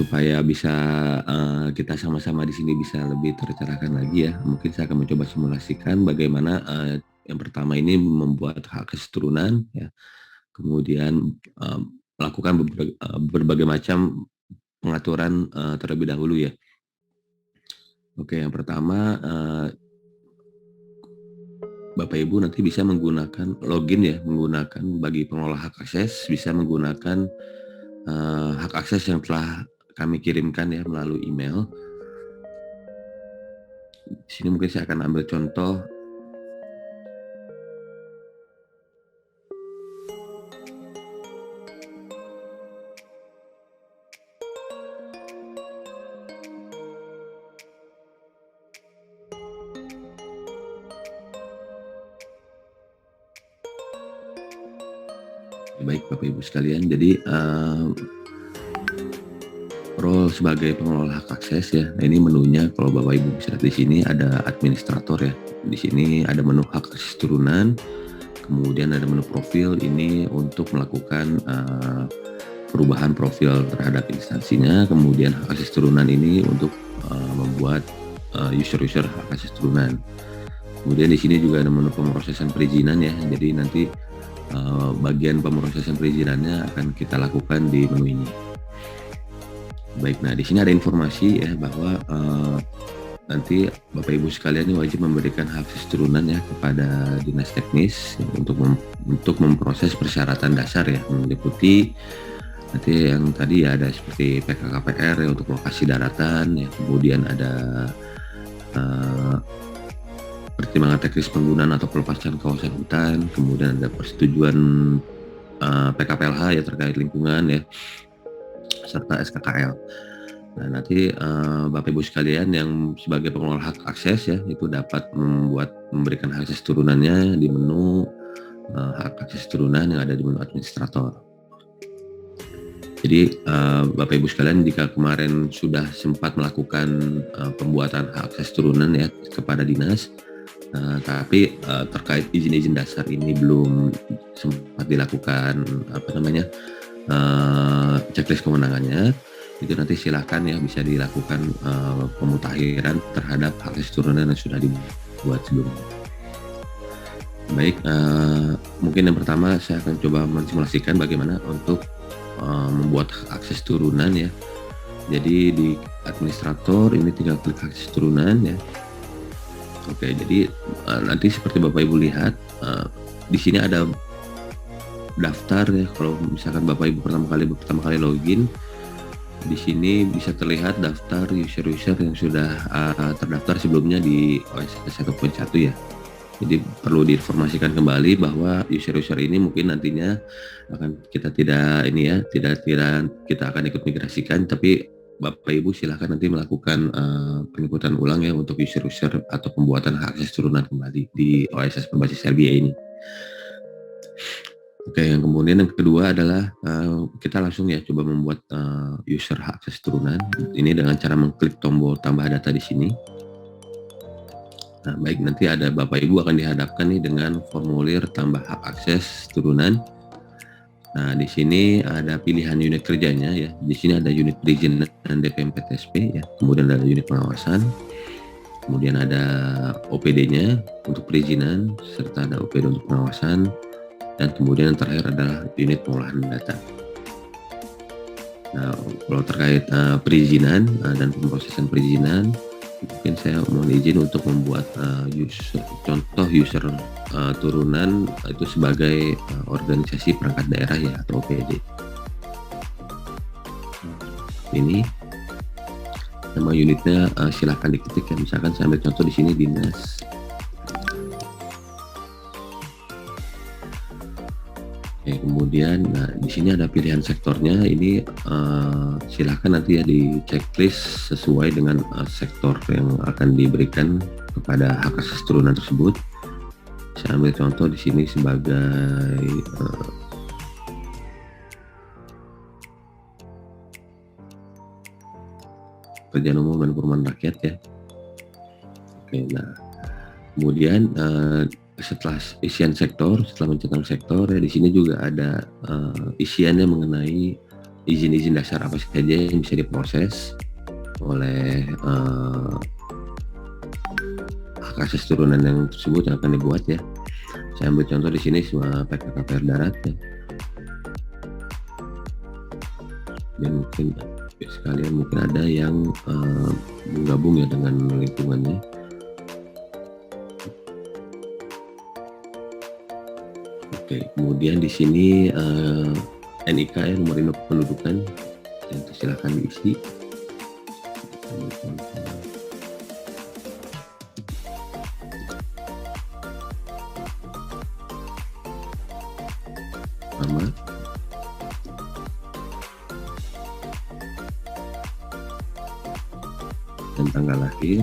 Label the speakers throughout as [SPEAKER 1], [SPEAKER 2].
[SPEAKER 1] supaya bisa kita sama-sama di sini bisa lebih tercerahkan lagi ya. Mungkin saya akan mencoba simulasikan bagaimana yang pertama ini membuat hak akses turunan ya. Kemudian melakukan berbagai macam pengaturan terlebih dahulu ya. Oke, yang pertama Bapak Ibu nanti bisa menggunakan login ya, menggunakan bagi pengelola hak akses bisa menggunakan hak akses yang telah kami kirimkan ya melalui email. Di sini mungkin saya akan ambil contoh. Baik Bapak Ibu sekalian, jadi role sebagai pengelola hak akses ya. Nah, ini menunya kalau Bapak Ibu bisa lihat di sini ada administrator ya. Di sini ada menu hak akses turunan, kemudian ada menu profil ini untuk melakukan perubahan profil terhadap instansinya, kemudian hak akses turunan ini untuk membuat user-user hak akses turunan. Kemudian di sini juga ada menu pemrosesan perizinan ya. Jadi nanti bagian pemrosesan perizinannya akan kita lakukan di menu ini. Baik, nah di sini ada informasi ya bahwa nanti Bapak Ibu sekalian ini wajib memberikan hak akses turunan ya kepada dinas teknis ya, untuk memproses persyaratan dasar ya, meliputi nanti yang tadi ya ada seperti PKKPR ya untuk lokasi daratan ya, kemudian ada pertimbangan teknis penggunaan atau pelepasan kawasan hutan, kemudian ada persetujuan PKPLH ya terkait lingkungan ya, serta SKKL. Nah nanti Bapak Ibu sekalian yang sebagai pengelola hak akses ya itu dapat memberikan hak akses turunannya di menu hak akses turunan yang ada di menu administrator. Jadi Bapak Ibu sekalian jika kemarin sudah sempat melakukan pembuatan hak akses turunan ya kepada dinas, tapi terkait izin-izin dasar ini belum sempat dilakukan checklist kewenangannya, itu nanti silakan ya bisa dilakukan pemutakhiran terhadap hak akses turunan yang sudah dibuat sebelumnya. Baik, mungkin yang pertama saya akan coba mensimulasikan bagaimana untuk membuat hak akses turunan ya. Jadi di administrator ini tinggal klik hak akses turunan ya. Oke, jadi nanti seperti Bapak Ibu lihat di sini ada daftar ya. Kalau misalkan Bapak Ibu pertama kali login, di sini bisa terlihat daftar user-user yang sudah terdaftar sebelumnya di OSS 1.1 ya. Jadi perlu diinformasikan kembali bahwa user-user ini mungkin nantinya akan kita tidak kita akan ikut migrasikan, tapi Bapak Ibu silahkan nanti melakukan penyebutan ulang ya untuk user-user atau pembuatan hak akses turunan kembali di OSS berbasis RBA ini. Oke, yang kemudian yang kedua adalah kita langsung ya coba membuat user hak akses turunan. Ini dengan cara mengklik tombol tambah data di sini. Nah, baik, nanti ada Bapak Ibu akan dihadapkan nih dengan formulir tambah hak akses turunan. Nah, di sini ada pilihan unit kerjanya ya. Di sini ada unit perizinan dan DPMPTSP ya. Kemudian ada unit pengawasan. Kemudian ada OPD-nya untuk perizinan serta ada OPD untuk pengawasan. Dan kemudian yang terakhir adalah unit pengolahan data. Nah, kalau terkait perizinan dan pemrosesan perizinan, mungkin saya mohon izin untuk membuat contoh user turunan itu sebagai organisasi perangkat daerah ya atau OPD. Ini nama unitnya silahkan diketik ya, misalkan saya ambil contoh di sini dinas. Oke, kemudian di sini ada pilihan sektornya. Ini silahkan nanti ya di checklist sesuai dengan sektor yang akan diberikan kepada hak akses turunan tersebut. Saya ambil contoh di sini sebagai pekerjaan umum dan perumahan rakyat ya. Oke, nah kemudian setelah isian sektor, setelah mencentang sektor ya di sini juga ada isiannya mengenai izin-izin dasar apa saja yang bisa diproses oleh hak akses turunan yang tersebut yang akan dibuat ya. Saya ambil contoh di sini semua PKKPR darat ya. Dan mungkin sekalian mungkin ada yang menggabung ya dengan lingkungannya. Oke, kemudian di sini NIK ya, nomor induk pendudukan, yang silakan diisi. Nama, dan tanggal lahir,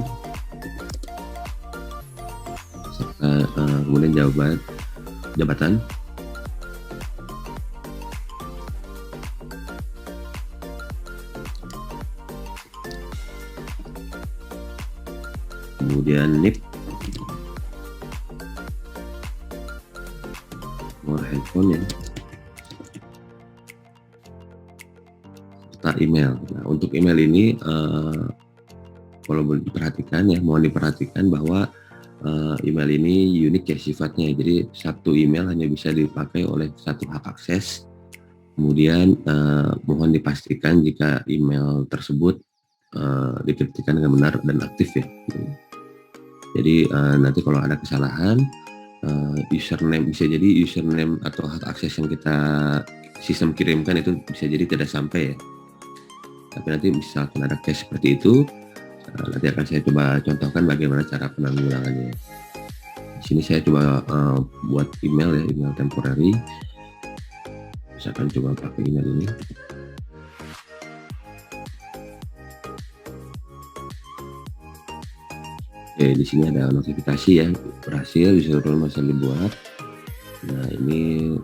[SPEAKER 1] serta kemudian jabatan, kemudian NIP, nomor handphone ya, serta email. Nah, untuk email ini kalau boleh diperhatikan ya, mohon diperhatikan bahwa email ini unik ya sifatnya. Jadi satu email hanya bisa dipakai oleh satu hak akses. Kemudian mohon dipastikan jika email tersebut diketikkan dengan benar dan aktif ya. Jadi nanti kalau ada kesalahan username, bisa jadi username atau hak akses yang kita sistem kirimkan itu bisa jadi tidak sampai ya. Tapi nanti misalkan ada case seperti itu, nanti akan saya coba contohkan bagaimana cara penanggulangannya. Di sini saya coba buat email ya, email temporary. Misalkan coba pakai email ini. Oke, di sini ada notifikasi ya, berhasil username masih dibuat. Nah ini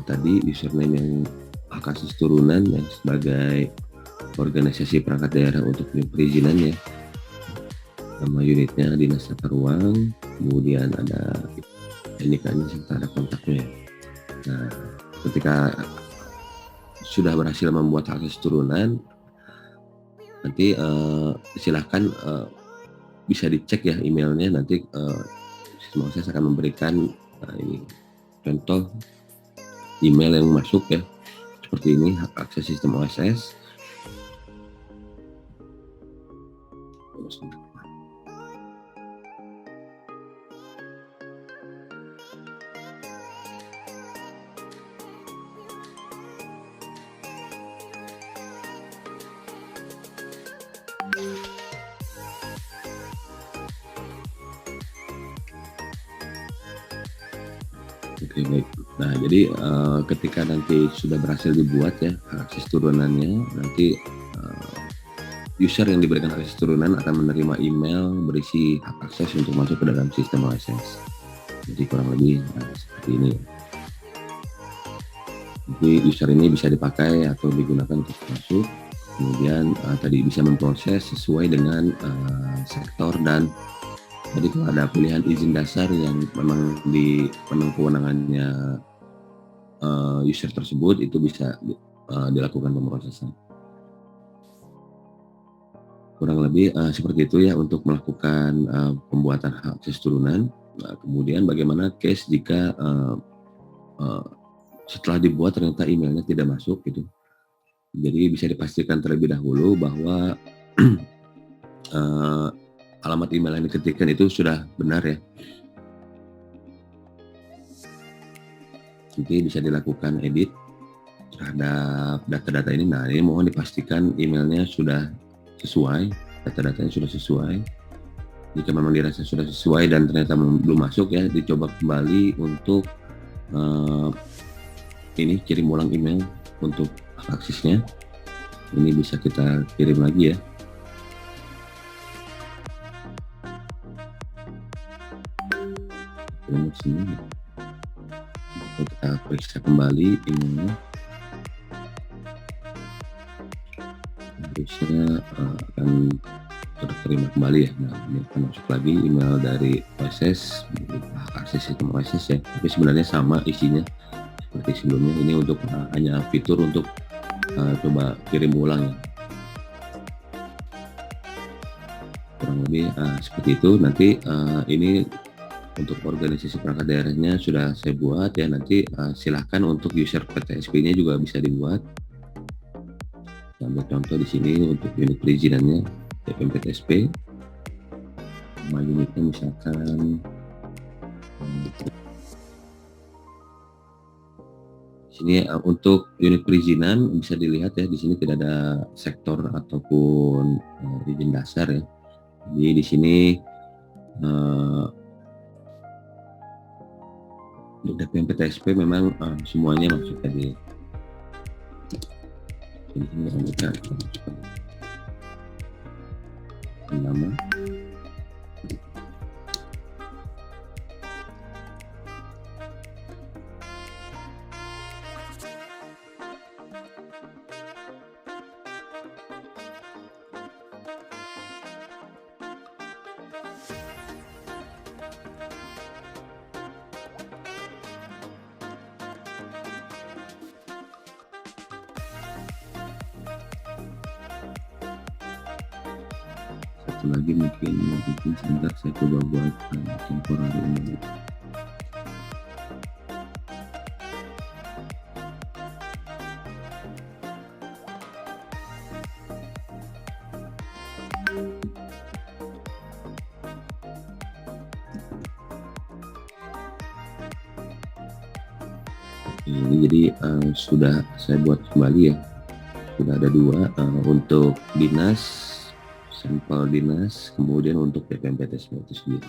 [SPEAKER 1] tadi username yang hak akses turunan ya, sebagai organisasi perangkat daerah untuk perizinan ya. Nama unitnya Dinas Tata Ruang, kemudian ada NIK-nya serta ada kontaknya. Nah, ketika sudah berhasil membuat hak akses turunan, nanti silahkan bisa dicek ya emailnya. Nanti sistem akses akan memberikan ini contoh email yang masuk ya, seperti ini, hak akses sistem OSS. Oke, baik. Nah, jadi ketika nanti sudah berhasil dibuat ya akses turunannya, nanti user yang diberikan akses turunan akan menerima email berisi hak akses untuk masuk ke dalam sistem OSS. Jadi kurang lebih seperti ini. Jadi user ini bisa dipakai atau digunakan untuk masuk. Kemudian tadi bisa memproses sesuai dengan sektor, dan jadi kalau ada pilihan izin dasar yang memang di kewenangannya user tersebut, itu bisa dilakukan pemrosesan. Kurang lebih seperti itu ya untuk melakukan pembuatan hak akses turunan. Nah, kemudian bagaimana case jika setelah dibuat ternyata emailnya tidak masuk gitu. Jadi bisa dipastikan terlebih dahulu bahwa alamat email yang diketikkan itu sudah benar ya. Nanti bisa dilakukan edit terhadap data-data ini. Nah, ini mohon dipastikan emailnya sudah sesuai, data-datanya sudah sesuai. Jika memang dirasa sudah sesuai dan ternyata belum masuk ya, dicoba kembali untuk ini kirim ulang email untuk aksesnya. Ini bisa kita kirim lagi ya. Sini kita periksa kembali emailnya, harusnya akan terterima kembali ya. Nah, ini akan masuk lagi email dari OSS, akses sistem OSS ya, tapi sebenarnya sama isinya seperti sebelumnya. Ini untuk hanya fitur untuk coba kirim ulang ya. Kurang lebih seperti itu. Nanti ini untuk organisasi perangkat daerahnya sudah saya buat ya. Nanti silahkan untuk user PTSP-nya juga bisa dibuat. Ambil contoh di sini untuk unit perizinannya PTSP. Nama unitnya misalkan sini untuk unit perizinan bisa dilihat ya, di sini tidak ada sektor ataupun izin dasar ya. Jadi di sini untuk DPM PTSP memang semuanya masuk tadi. Ini kita nama. Satu lagi mungkin sebentar saya coba buat temporary ini. Ini jadi sudah saya buat kembali ya, sudah ada dua untuk dinas, sampel dinas, kemudian untuk DPM PTSP itu sendiri.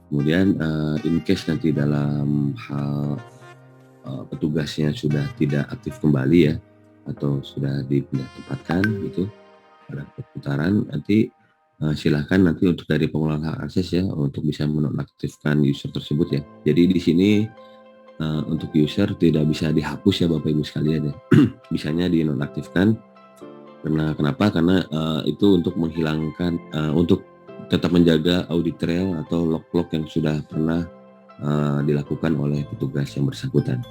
[SPEAKER 1] Kemudian in case nanti dalam hal petugasnya sudah tidak aktif kembali ya, atau sudah dipindah tempatkan gitu pada perputaran, nanti silahkan nanti untuk dari pengelola hak akses ya untuk bisa menonaktifkan user tersebut ya. Jadi di sini untuk user tidak bisa dihapus ya Bapak Ibu sekalian ya. Bisanya dinonaktifkan. Kenapa? Karena itu untuk menghilangkan, untuk tetap menjaga audit trail atau log-log yang sudah pernah dilakukan oleh petugas yang bersangkutan.